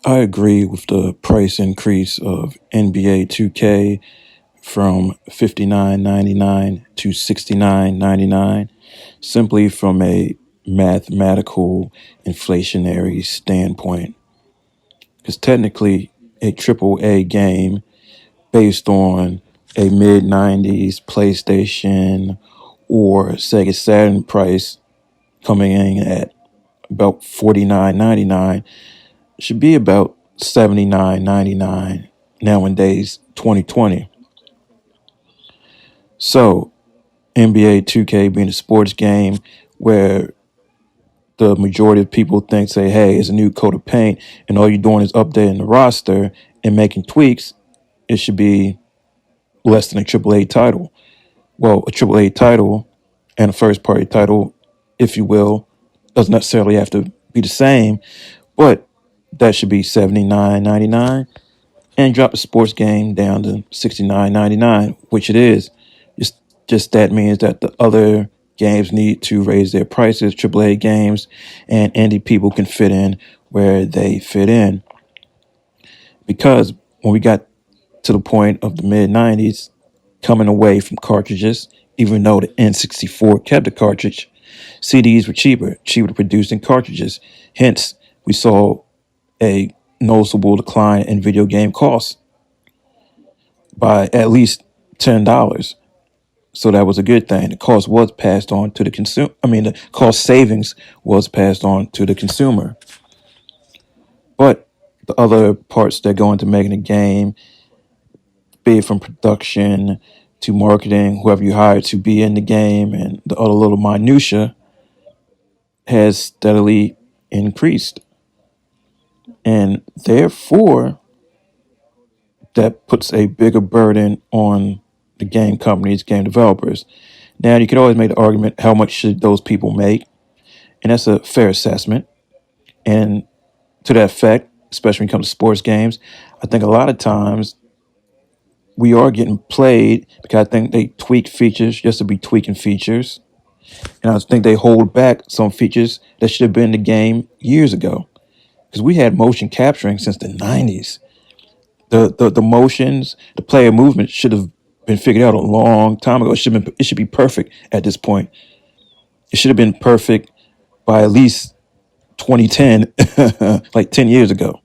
I agree with the price increase of NBA 2K from $59.99 to $69.99, simply from a mathematical inflationary standpoint. Because technically, a triple A game based on a mid 90s PlayStation or Sega Saturn price coming in at about $49.99 should be about $79.99 nowadays, 2020. So, NBA 2K being a sports game where the majority of people think, say, hey, it's a new coat of paint, and all you're doing is updating the roster and making tweaks, it should be less than a AAA title. Well, a AAA title and a first party title, if you will, doesn't necessarily have to be the same, but that should be $79.99 and drop the sports game down to $69.99, which it is. Just just that means that the other games need to raise their prices, AAA games, and indie people can fit in where they fit in. Because when we got to the point of the mid 90s, coming away from cartridges, even though the N64 kept the cartridge, CDs were cheaper to produce than cartridges. Hence, we saw a noticeable decline in video game costs by at least $10. So that was a good thing. The cost was passed on to the consumer. The cost savings was passed on to the consumer. But the other parts that go into making a game, be it from production to marketing, whoever you hire to be in the game, and the other little minutia, has steadily increased. And therefore, that puts a bigger burden on the game companies, game developers. Now, you could always make the argument, how much should those people make? And that's a fair assessment. And to that effect, especially when it comes to sports games, I think a lot of times we are getting played because I think they tweak features just to be tweaking features. And I think they hold back some features that should have been in the game years ago. Because we had motion capturing since the 90s. The motions, the player movement should have been figured out a long time ago. It should be perfect at this point. It should have been perfect by at least 2010, like 10 years ago.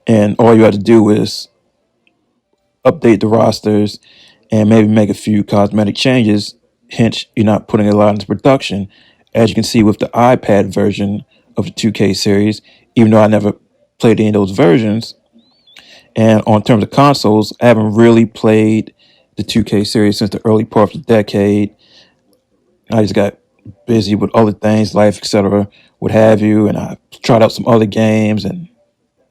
And all you had to do is update the rosters and maybe make a few cosmetic changes. Hence, you're not putting a lot into production. As you can see with the iPad version of the 2K series, even though I never played any of those versions. And on terms of consoles, I haven't really played the 2K series since the early part of the decade. I just got busy with other things, life, etc., what have you. And I tried out some other games, and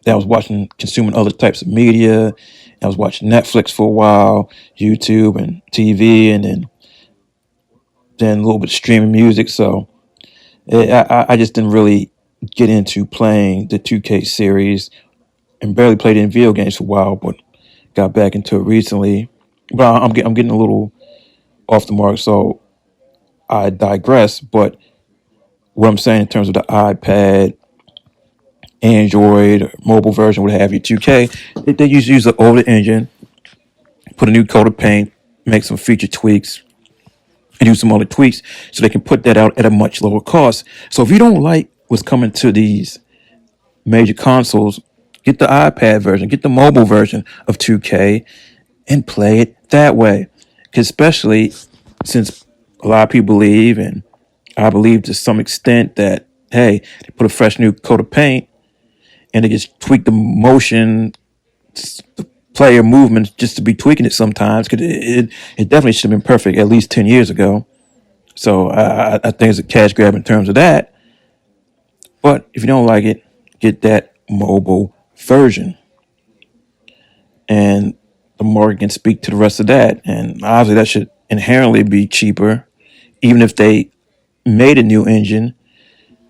then I was consuming other types of media. I was watching Netflix for a while, YouTube and TV, and then a little bit of streaming music. So I just didn't really get into playing the 2K series and barely played any video games for a while, but got back into it recently. But I'm getting a little off the mark, so I digress. But what I'm saying in terms of the iPad, Android, or mobile version, what have you, 2K, they usually use the older engine, put a new coat of paint, make some feature tweaks, and do some other tweaks so they can put that out at a much lower cost. So if you don't like what's coming to these major consoles, get the iPad version, get the mobile version of 2K, and play it that way. 'Cause especially since a lot of people believe, and I believe to some extent, that, hey, they put a fresh new coat of paint and they just tweak the motion, the player movements just to be tweaking it sometimes. Because it definitely should have been perfect at least 10 years ago. So I think it's a cash grab in terms of that. But if you don't like it, get that mobile version. And the market can speak to the rest of that. And obviously, that should inherently be cheaper, even if they made a new engine,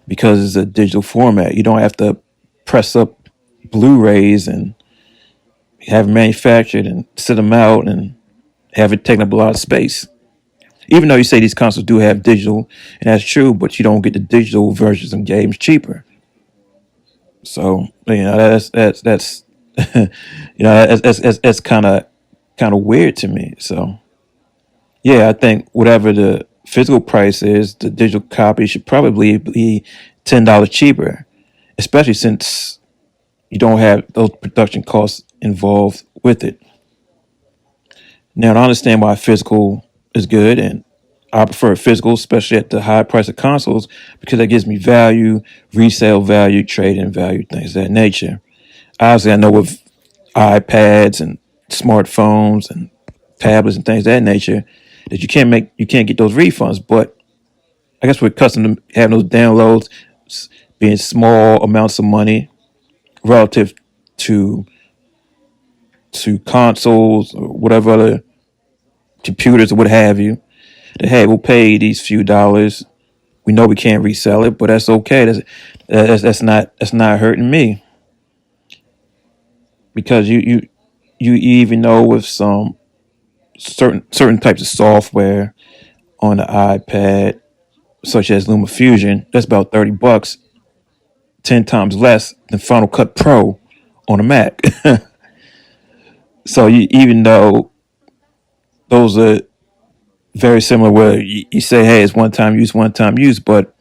because it's a digital format. You don't have to press up Blu-rays and have it manufactured and sit them out and have it taking up a lot of space. Even though you say these consoles do have digital, and that's true, but you don't get the digital versions of games cheaper. So that's that's kind of weird to me. So yeah, I think whatever the physical price is, the digital copy should probably be $10 cheaper, especially since you don't have those production costs involved with it. Now, I understand why physical is good, and I prefer physical, especially at the high price of consoles, because that gives me value, resale value, trade-in value, things of that nature. Obviously, I know with iPads and smartphones and tablets and things of that nature that you can't get those refunds. But I guess we're accustomed to having those downloads being small amounts of money relative to consoles or whatever other computers or what have you. That hey, we'll pay these few dollars. We know we can't resell it, but that's okay. That's not hurting me because you even know with some certain types of software on the iPad, such as LumaFusion, that's about $30, 10 times less than Final Cut Pro on a Mac. So you even though those are very similar, where you say, hey, it's one time use, but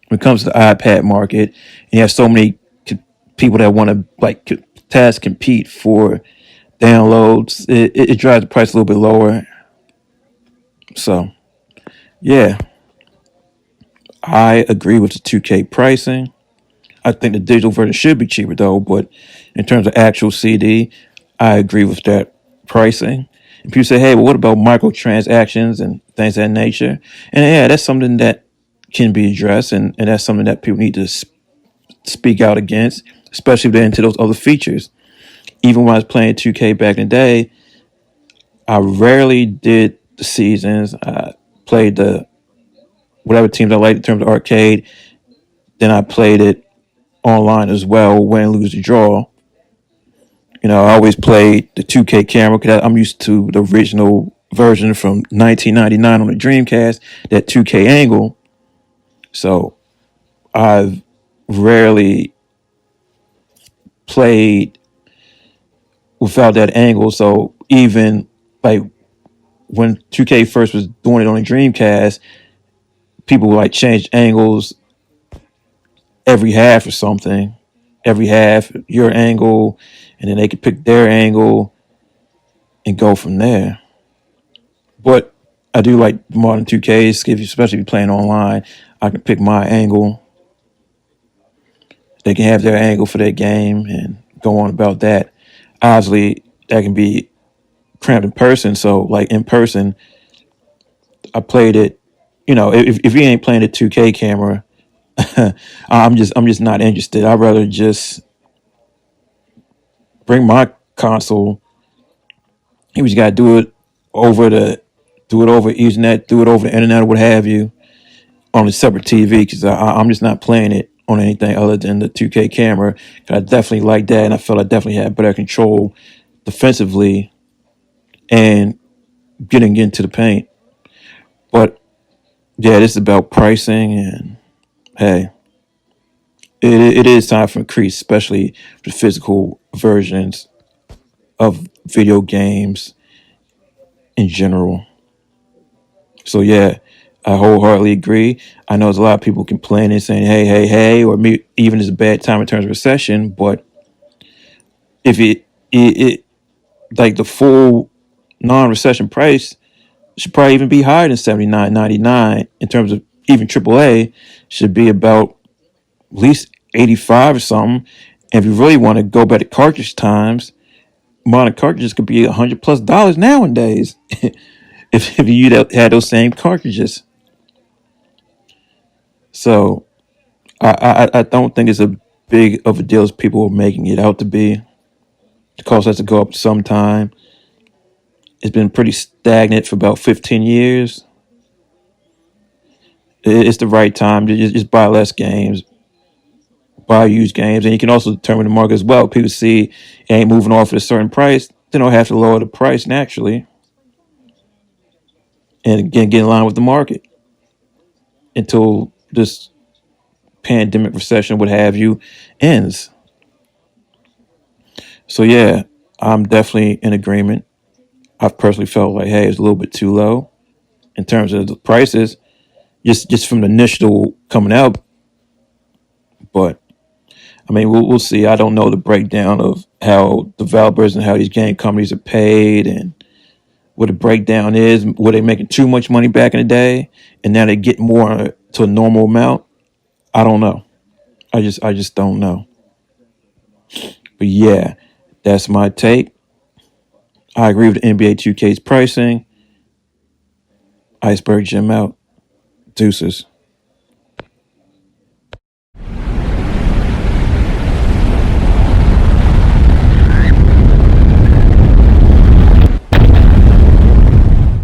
when it comes to the iPad market, and you have so many people that want to like task compete for downloads, it drives the price a little bit lower. So yeah, I agree with the 2K pricing. I think the digital version should be cheaper though, but in terms of actual CD, I agree with that pricing. And people say, hey, well, what about microtransactions and things of that nature? And yeah, that's something that can be addressed, and that's something that people need to speak out against, especially if they're into those other features. Even when I was playing 2K back in the day, I rarely did the seasons. I played the whatever teams I liked in terms of arcade. Then I played it online as well, win, lose, or draw. I always played the 2K camera because I'm used to the original version from 1999 on the Dreamcast, that 2K angle. So I've rarely played without that angle. So even like when 2K first was doing it on the Dreamcast, people would like change angles every half or something. Every half, your angle, and then they could pick their angle and go from there. But I do like modern 2Ks, especially if you're playing online. I can pick my angle. They can have their angle for their game and go on about that. Obviously, that can be cramped in person. So, like in person, I played it. If you ain't playing a 2K camera, I'm just not interested. I'd rather just bring my console. You just gotta do it over Ethernet, do it over the internet or what have you on a separate TV because I'm just not playing it on anything other than the 2K camera. I definitely like that, and I felt I definitely had better control defensively and getting into the paint. But yeah, this is about pricing, and hey, it is time for increase, especially the physical versions of video games in general. So yeah, I wholeheartedly agree. I know there's a lot of people complaining, saying, "Hey, hey, hey," or maybe even it's a bad time in terms of recession. But if it like the full non-recession price should probably even be higher than $79.99 in terms of even AAA should be about at least 85 or something. And if you really want to go back to cartridge times, modern cartridges could be $100+ nowadays if you had those same cartridges. So I don't think it's a big of a deal as people are making it out to be. The cost has to go up sometime. It's been pretty stagnant for about 15 years. It's the right time to just buy less games, buy used games, and you can also determine the market as well. People see it ain't moving off at a certain price, they don't have to lower the price naturally, and again get in line with the market until this pandemic recession, what have you, ends. So yeah, I'm definitely in agreement. I've personally felt like, hey, it's a little bit too low in terms of the prices, just from the initial coming out. But I mean, we'll see. I don't know the breakdown of how developers and how these game companies are paid and what the breakdown is. Were they making too much money back in the day, and now they get more to a normal amount? I don't know. I just don't know. But yeah, that's my take. I agree with the NBA 2K's pricing. Iceberg Gym out. Deuces.